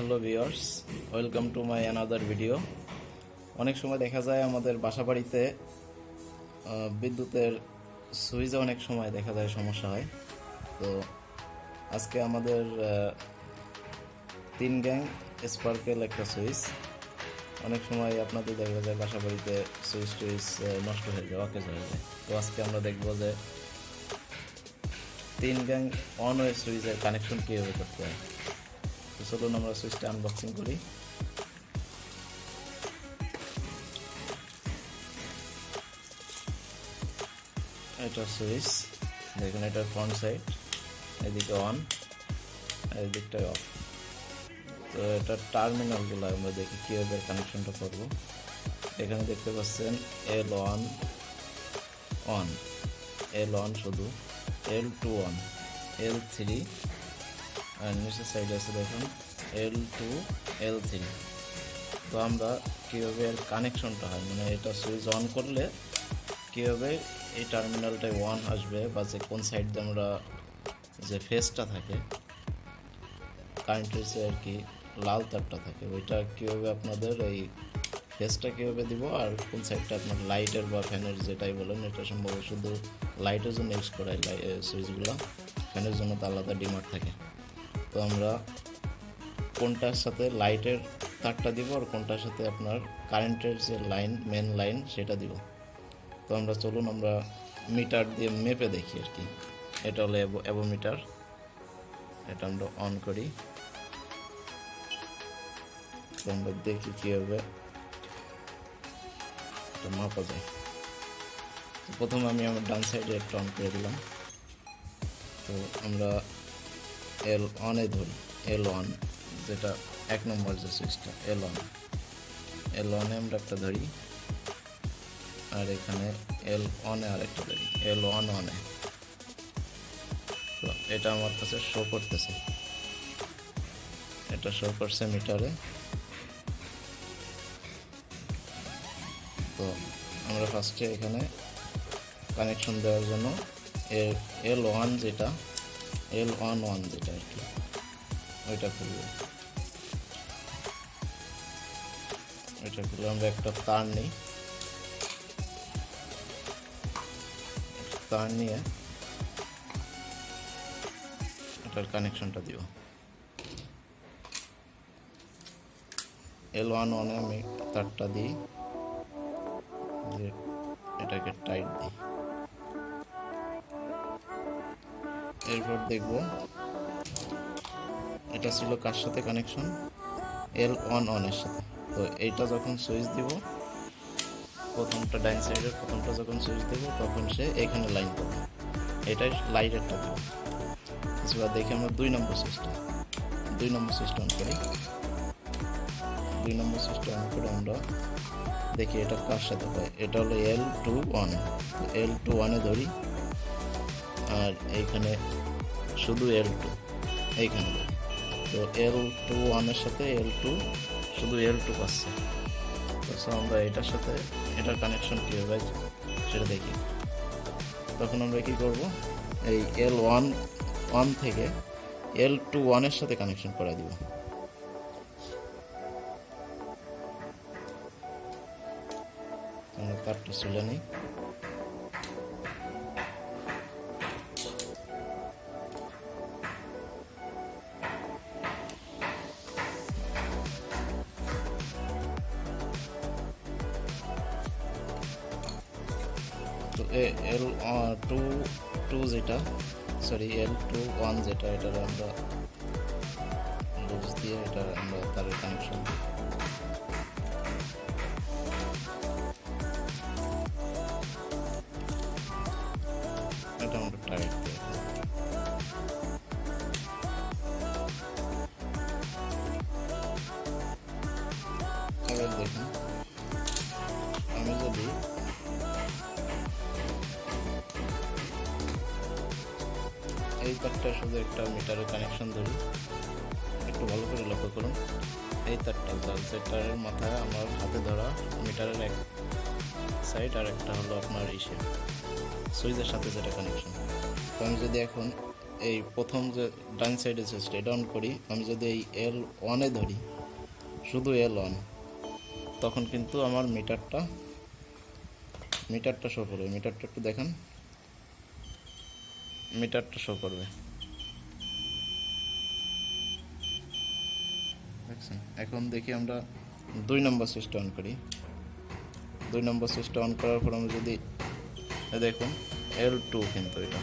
Hello viewers, welcome to my another video. অনেক সময় দেখা যায় আমাদের বাসা বাড়িতে বিদ্যুতের সুইচে অনেক সময় দেখা যায় সমস্যা হয়। তো আজকে আমাদের 3 গ্যাং স্পার্কেল একটা সুইচ। অনেক সময় আপনাদের দেখা যায় বাসা বাড়িতে সুইচ টুইচ নষ্ট হয়ে যায়, অকেজ হয়ে যায়। তো আজকে আমরা দেখব যে 3 গ্যাং অন ওয়ে সুইচের কানেকশন কীভাবে করতে হয়। তো চলুন আমরা সুইচটা আনবক্সিং করি। এটা সুইচ দেখুন, এটার ফ্রন্ট সাইড, এদিকে অন, এই দিকটাই অফ। তো এটার টার্মিনালগুলো আমরা দেখি কীভাবে কানেকশনটা করব। এখানে দেখতে পাচ্ছেন L1 অন, L1 শুধু, L2 অন, L3, আর নিচের সাইডে আছে দেখুন L2 L3। তো আমরা কীভাবে এর কানেকশনটা হয়, মানে এটা সুইচ অন করলে কীভাবে এই টার্মিনালটায় ওয়ান আসবে, বা যে কোন সাইড দিয়ে আমরা যে ফেসটা থাকে কারেন্টের যে আর কি লাল তারটা থাকে, ওইটা কীভাবে আপনাদের এই ফেসটা কীভাবে দিব, আর কোন সাইডটা আপনার লাইটের বা ফ্যানের যেটাই বলেন, এটা সম্ভবত শুধু লাইটের জন্য ইউজ করা সুইচগুলো, ফ্যানের জন্য তো আলাদা ডিমার থাকে। তো আমরা কোনটার সাথে লাইটের তারটা দিব আর কোনটার সাথে আপনার কারেন্টের যে লাইন, মেন লাইন, সেটা দিব। তো আমরা চলুন আমরা মিটার দিয়ে মেপে দেখি আর কি। এটা হলো অ্যাভোমিটার, এটা আমরা অন করি। তো আমরা দেখি কীভাবে এটা মাপা যায়। তো প্রথমে আমি আমার ডান সাইডে একটা অন করে দিলাম। তো আমরা L1 ধরি, L1 যেটা 1 নম্বর যে সুইচটা, L1 আমরা একটা ধরি, আর এখানে L1 আর একটা ধরি, L1 অনে। তো এটা আমার কাছে শো করতেছে, এটা শো করছে মিটারে। তো আমরা ফার্স্টে এখানে কানেকশন দেওয়ার জন্য L1 যেটা, L11 যেটা আর কি, ওইটা খুলব। ওইটা খুলে আমরা একটা তার নিই, তার নিয়ে এটার কানেকশনটা দিব। L11 আমি তারটা দিই, এটাকে টাইট দিই। এরপর দেখব এটা ছিল কার সাথে কানেকশন, L11 এর সাথে। তো এইটা যখন সুইচ দিব, প্রথমটা ডাইন সাইডের প্রথমটা যখন সুইচ দেব, তখন সে এখানে লাইন পাবে, এটাই লাইটেরটা দেবো। কিছুবার দেখি আমরা 2 নম্বর সুইচটা অন করি। 2 নম্বর সুইচটা অন করে আমরা দেখি এটা কার সাথে হয়। এটা হলো L21। তো L21 ধরি, আর এইখানে শুধু L2 এইখানে ধরি। তো L21 এর সাথে L2, শুধু L2 পাচ্ছে। তো আমরা এটার সাথে এটার কানেকশন কীভাবে সেটা দেখি। তখন আমরা কি করব, এই L11 থেকে L21 এর সাথে কানেকশন করে দিব। আমরা তারটা চলে নিই। তো L2 যেটা, সরি L21 যেটা, এটার আমরা লুজ দিয়ে এটা আমরা তারের কানেকশন দিই। এটা আমরা টাইট দিই। এবার দেখুন, আমি যদি এই তারটা শুধু একটা মিটারের কানেকশন ধরি, একটু ভালো করে লক্ষ্য করুন। এই তারটা যে তারের মাথায় আমার হাতে ধরা মিটারের এক সাইড, আর একটা হলো আপনার সুইচের সাথে যেটা কানেকশন। তো আমি যদি এখন এই প্রথম যে ডান সাইডে সুইচটা এটা অন করি, আমি যদি এই L1-এ ধরি, শুধু L1, তখন কিন্তু আমার মিটারটা শো করবে। মিটারটা একটু দেখেন, মিটারটা শো করবে, দেখছেন? এখন দেখি আমরা 2 নম্বর সুইচটা অন করি। 2 নম্বর সুইচটা অন করার পর আমরা যদি দেখুন L2, কিন্তু এটা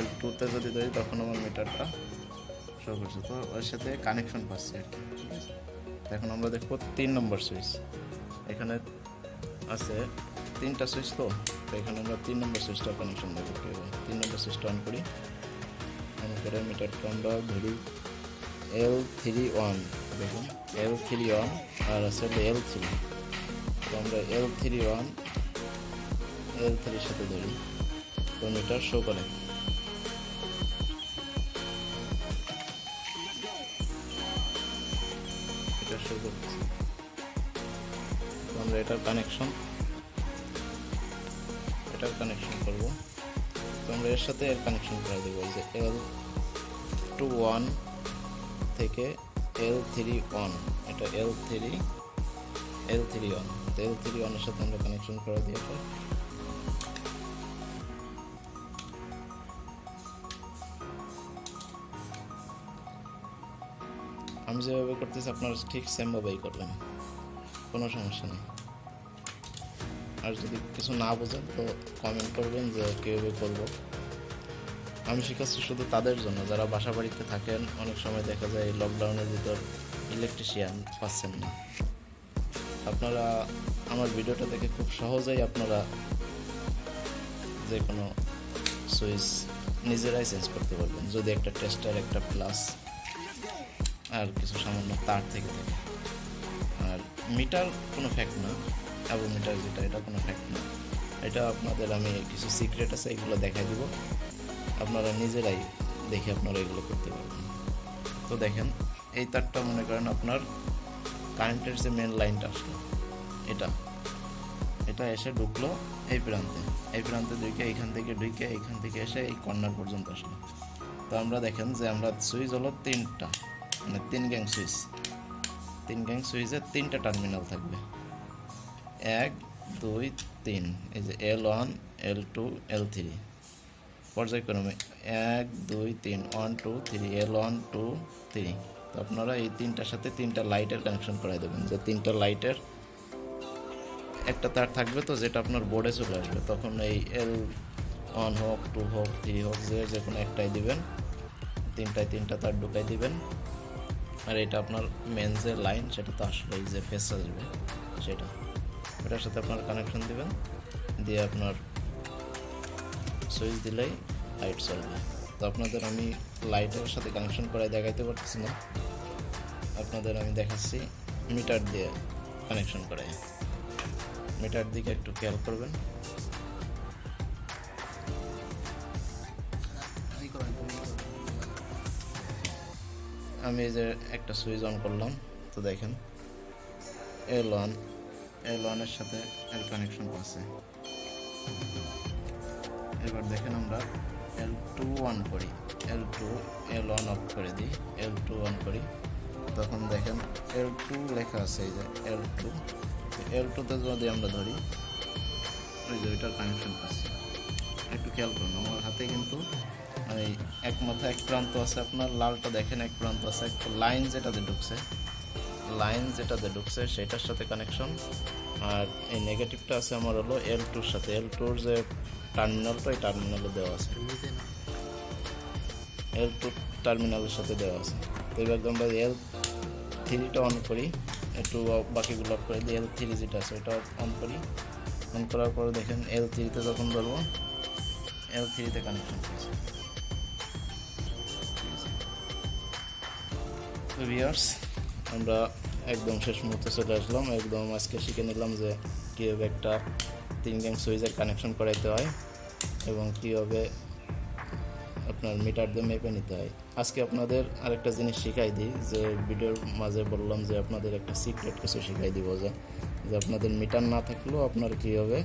L2-তে যদি ধরি তখন আমার মিটারটা শো করছে, তো ওর সাথে কানেকশন পাচ্ছে আর কি, ঠিক আছে? এখন আমরা দেখবো 3 নম্বর সুইচ। এখানে আছে 3টা সুইচ, তো এখানে আমরা 3 নম্বর সুইচটা কানেকশন দেবো। 3 নম্বর সুইচটা অন করি, অন করে মিটারটা আমরা ধরি L3 দেখুন L3 আর আছে L3, তো আমরা L3 L3-র সাথে ধরি, তো মিটার শো করে। এটা শো করতেছে, তো আমরা এটার কানেকশন করব। তো আমরা এর সাথে এর কানেকশন করে দেবো, যে L2 থেকে L3 এটা L3 তো L3 এর সাথে আমরা কানেকশন করে দিয়ে আমি যেভাবে করতেছি আপনারা ঠিক সেমভাবেই করবেন, কোনো সমস্যা নেই। আর যদি কিছু না বোঝেন তো কমেন্ট করবেন যে কীভাবে করবো। আমি শেখাচ্ছি শুধু তাদের জন্য যারা বাসা বাড়িতে থাকেন, অনেক সময় দেখা যায় এই লকডাউনের ভিতর ইলেকট্রিশিয়ান পাচ্ছেন না। আপনারা আমার ভিডিওটা দেখে খুব সহজেই আপনারা যে কোনো সুইচ নিজেরাই চেঞ্জ করতে পারবেন, যদি একটা টেস্টার, একটা প্লাস আর কিছু সামান্য তার থেকে থাকে। আর মিটার কোনো ফ্যাক্ট না, এবং মিটার যেটা এটা কোনো ফ্যাক্ট না। এটা আপনাদের আমি কিছু সিক্রেট আছে, এগুলো দেখাই দিব, আপনারা নিজেরাই দেখে আপনারা এগুলো করতে পারবেন। তো দেখেন এই তারটা মনে করেন আপনার কারেন্টের যে মেন লাইনটা আসলো, এটা এসে ঢুকলো এই প্রান্তে ঢুকে এখান থেকে এসে এই কর্নার পর্যন্ত আসলো। তো আমরা দেখেন যে আমরা সুইচ হলো 3টা, মানে 3 গ্যাং সুইচ। 3 গ্যাং সুইচে 3টা টার্মিনাল থাকবে, 1 2 3, এই যে L1 L2 L3 পর্যায়ক্রমে 1 2 3 1 2 3 L1 2 3। তো আপনারা এই 3টার সাথে 3টা লাইটের কানেকশন করাই দেবেন, যে 3টা লাইটের একটা তার থাকবে, তো যেটা আপনার বোর্ডে চলে আসবে, তখন এই L1 হোক 2 হোক 3 হোক যে কোনো একটাই দিবেন, 3টা তার ঢুকাই দিবেন। আর এটা আপনার মেন যে লাইন, সেটা তো আসলে এই যে ফেস আসবে, এটার সাথে আপনারা কানেকশন দিবেন, দিয়ে আপনার সুইচ দিলেই লাইট চলবে। তো আপনাদের আমি লাইটের সাথে কানেকশন করে দেখাইতে পারতেছি না, আপনাদের আমি দেখাচ্ছি মিটার দিয়ে কানেকশন করে। মিটার দিকে একটু খেয়াল করবেন। আমি এই যে একটা সুইচ অন করলাম, তো দেখেন L1 এর সাথে এর কানেকশন আছে। এবার দেখেন আমরা L2 অন করি, L1 অফ করে দিই, L2 অন করি, তখন দেখেন L2 লেখা আছে, এই যে L2-তে যদি আমরা ধরি, ওই যে ওইটার কানেকশন পাচ্ছি। একটু খেয়াল করুন, আমার হাতে কিন্তু এই এক মাথা এক প্রান্ত আছে আপনার লালটা, দেখেন এক প্রান্ত আছে, একটা লাইন যেটাতে ঢুকছে সেটার সাথে কানেকশন। আর এই নেগেটিভটা আছে আমার হলো L2-র সাথে, L2-র যে টার্মিনালটা, এই টার্মিনালে দেওয়া আছে, L2 টার্মিনালের সাথে দেওয়া আছে। তো এবার আমরা L3টা অন করি, একটু বাকিগুলো অফ করে দিই, L3 যেটা আছে ওটা অন করি। অন করার পরে দেখেন L3-তে যখন ধরবো, L3-তে কানেকশন করছে। তো ভিউয়ার্স, আমরা একদম শেষ মুহূর্তে চলে আসলাম। একদম আজকে শিখে নিলাম যে কীভাবে একটা 3 গ্যাং সুইচের কানেকশন করাইতে হয় এবং কীভাবে আপনার মিটার দিয়ে মেপে নিতে হয়। আজকে আপনাদের আরেকটা জিনিস শিখাই দিই, যে ভিডিওর মাঝে বললাম যে আপনাদের একটা সিক্রেট কিছু শিখাই দিব, যে আপনাদের মিটার না থাকলেও আপনারা কীভাবে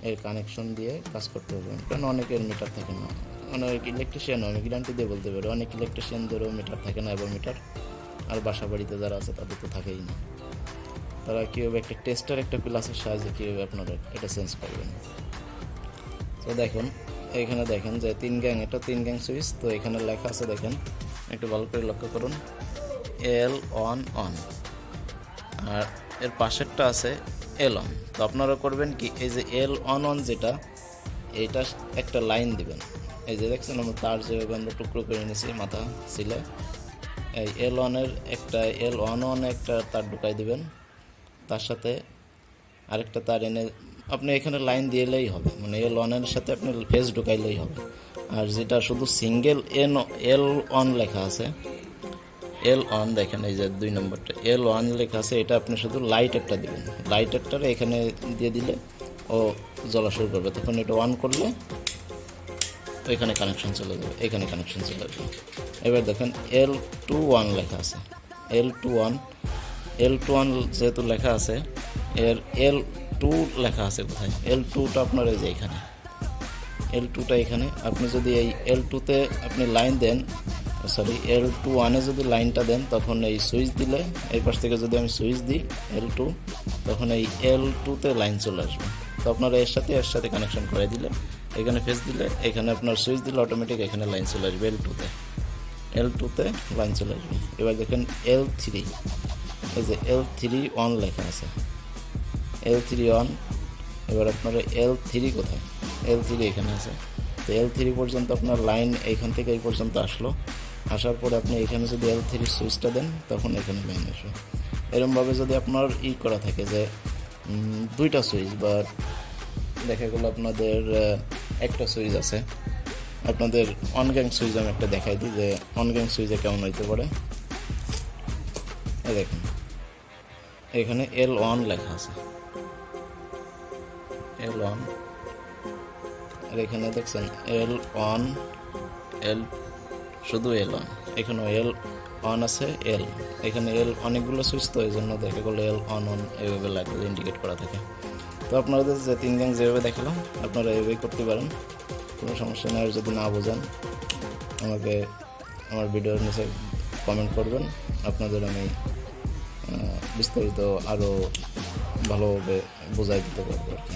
এর কানেকশন দিয়ে কাজ করতে পারবেন, কারণ অনেকের মিটার থাকে না। অনেক ইলেকট্রিশিয়ান, আমি গ্যারান্টি দিয়ে বলতে পারি, অনেক ইলেকট্রিশিয়ানদেরও মিটার থাকে না, এবার মিটার। আর বাসা বাড়িতে যারা আছে তাদের তো থাকেই না। তারা কীভাবে একটা টেস্টার, একটা প্লাসের সাহায্যে কীভাবে আপনারা এটা চেঞ্জ করবেন। তো দেখুন এখানে দেখেন যে 3 গ্যাং, এটা 3 গ্যাং সুইচ। তো এখানে লেখা আছে দেখেন, একটু ভালো করে লক্ষ্য করুন, এল অন অন, আর এর পাশেরটা আছে এল অন। তো আপনারা করবেন কি, এই যে এল অন অন যেটা, এইটা একটা লাইন দিবেন। এই যে দেখছেন আমরা তার যেভাবে আমরা টুকরো করে নিয়েছি মাথা ছিলে, এই এল অনের একটা, এল অন অন একটা তার ঢুকাই দিবেন, তার সাথে আরেকটা তার এনে আপনি এখানে লাইন দিলেই হবে, মানে এল অনের সাথে আপনি ফেজ ঢুকাইলেই হবে। আর যেটা শুধু সিঙ্গেল এল অন লেখা আছে, এল অন দেখেন এই যে 2 নম্বরটা এল অন লেখা আছে, এটা আপনি শুধু লাইট একটা দিবেন, লাইট একটা এখানে দিয়ে দিলে ও জ্বলা শুরু করবে। তখন এটা অন করলে এখানে কানেকশন চলে যাবে, এখানে কানেকশন চলে যাবে। এবার দেখেন L21 লেখা আছে, L21 যেহেতু লেখা আছে, এর L2 লেখা আছে কোথায়, L2টা আপনার এই যে এখানে, L2টা এখানে। আপনি যদি এই L2তে আপনি লাইন দেন, সরি L21-এ যদি লাইনটা দেন, তখন এই সুইচ দিলে, এই পাশ থেকে যদি আমি সুইচ দিই L2, তখন এই L2তে লাইন চলে আসবে। তো আপনারা এর সাথে কানেকশন করে দিলে, এখানে ফেজ দিলে, এখানে আপনার সুইচ দিলে অটোমেটিক এখানে লাইন চলে আসবে, L2তে লাইন চলে আসবে। এবার দেখেন L3, এই যে L3 অন লেখা আছে, L3 অন। এবার আপনারা L3 কোথায়, L3 এখানে আছে। তো L3 পর্যন্ত আপনার লাইন এইখান থেকে এই পর্যন্ত আসলো, আসার পরে আপনি এখানে যদি L3 সুইচটা দেন, তখন এখানে লাইন আসবে। এরকমভাবে যদি আপনার করা থাকে যে 2টা সুইচ, বা দেখা গেলো আপনাদের একটা সুইচ আছে, আপনাদের অন গ্যাং সুইচ আমি একটা দেখাই দিই যে অন গ্যাং সুইচে কেমন হইতে পারে। দেখুন এখানে L1 লেখা আছে, L1, আর এখানে দেখছেন L1, L, শুধু L1, এখানে L1 আছে, এখানে অনেকগুলো সুইচ, তো এই জন্য দেখা গেলো L1 অন এইভাবে লাগবে, ইন্ডিকেট করা থাকে। তো আপনাদের যে 3 গ্যাং যেভাবে দেখালাম, আপনারা এইভাবেই করতে পারেন, কোনো সমস্যা নেই। আর যদি না বোঝেন, আমাকে আমার ভিডিওর নিচে কমেন্ট করবেন, আপনাদের আমি বিস্তারিত আরও ভালোভাবে বোঝাই দিতে পারবো আর কি।